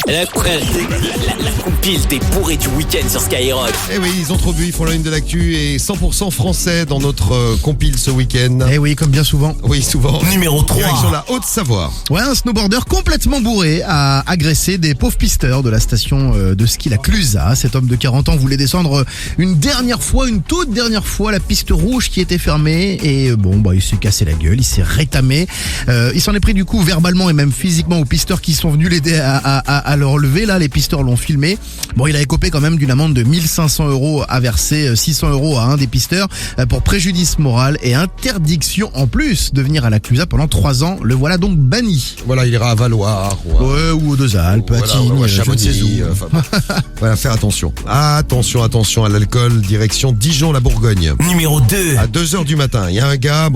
La compile des bourrés du week-end sur Skyrock. Eh oui, ils ont trop bu, ils font la une de l'actu et 100% français dans notre compile ce week-end. Eh oui, comme bien souvent. Oui, souvent. Numéro 3. Direction la Haute-Savoie. Ouais, un snowboarder complètement bourré a agressé des pauvres pisteurs de la station de ski La Clusaz. Cet homme de 40 ans voulait descendre une toute dernière fois, la piste rouge qui était fermée. Et il s'est cassé la gueule, il s'est rétamé. Il s'en est pris du coup verbalement et même physiquement aux pisteurs qui sont venus l'aider à le relever. Là, les pisteurs l'ont filmé. Bon, il a écopé quand même d'une amende de 1500 € à verser 600 € à un des pisteurs pour préjudice moral et interdiction en plus de venir à La Clusaz pendant 3 ans. Le voilà donc banni. Voilà, il ira à Valoir. Ou aux Deux-Alpes, à Tignes, à je ne sais où. Voilà, faire attention. Attention à l'alcool, direction Dijon, la Bourgogne. Numéro 2. À 2h du matin, il y a un gars,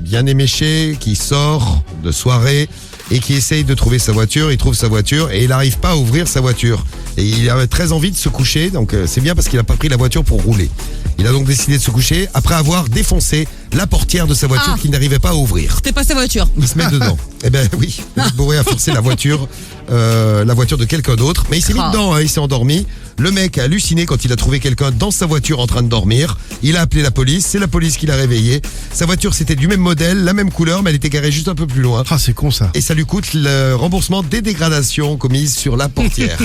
bien éméché, qui sort de soirée et qui essaye de trouver sa voiture. Il trouve sa voiture et il n'arrive pas à ouvrir sa voiture. Et il avait très envie de se coucher, donc c'est bien parce qu'il n'a pas pris la voiture pour rouler. Il a donc décidé de se coucher après avoir défoncé la portière de sa voiture qu'il n'arrivait pas à ouvrir. C'était pas sa voiture. Il se met dedans. Eh ben oui, le bourré a forcé la voiture de quelqu'un d'autre. Mais il s'est mis dedans, il s'est endormi. Le mec a halluciné quand il a trouvé quelqu'un dans sa voiture en train de dormir. Il a appelé la police, c'est la police qui l'a réveillé. Sa voiture c'était du même modèle, la même couleur, mais elle était garée juste un peu plus loin. Ah, c'est con ça. Et ça lui coûte le remboursement des dégradations commises sur la portière.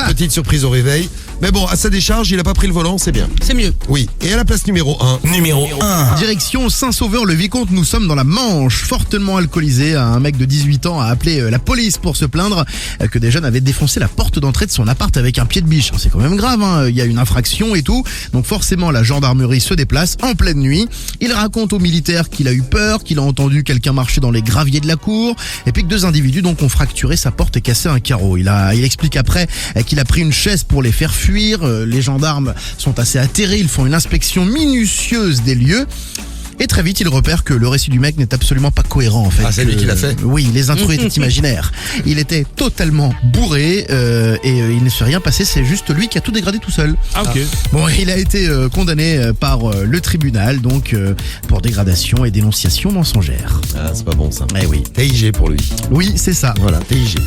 Petite surprise au réveil. Mais bon, à sa décharge, il a pas pris le volant, c'est bien. C'est mieux. Oui, et à la place numéro 1. Numéro 1. Direction Saint-Sauveur-le-Vicomte, nous sommes dans la Manche. Fortement alcoolisé, un mec de 18 ans a appelé la police pour se plaindre que des jeunes avaient défoncé la porte d'entrée de son appart avec un pied de biche. C'est quand même grave, il y a une infraction et tout. Donc forcément, la gendarmerie se déplace en pleine nuit. Il raconte aux militaires qu'il a eu peur, qu'il a entendu quelqu'un marcher dans les graviers de la cour, et puis que 2 individus donc ont fracturé sa porte et cassé un carreau. Il explique après qu'il a pris une chaise pour les faire fuir. Les gendarmes sont assez atterrés, ils font une inspection minutieuse des lieux. Et très vite, il repère que le récit du mec n'est absolument pas cohérent en fait. Ah, c'est lui qui l'a fait. Oui, les intrus étaient imaginaires. Il était totalement bourré et il ne s'est rien passé, c'est juste lui qui a tout dégradé tout seul. Ah, ok. Bon, il a été condamné par le tribunal donc pour dégradation et dénonciation mensongère. Ah, c'est pas bon ça. Eh oui. TIG pour lui. Oui, c'est ça. Voilà, TIG.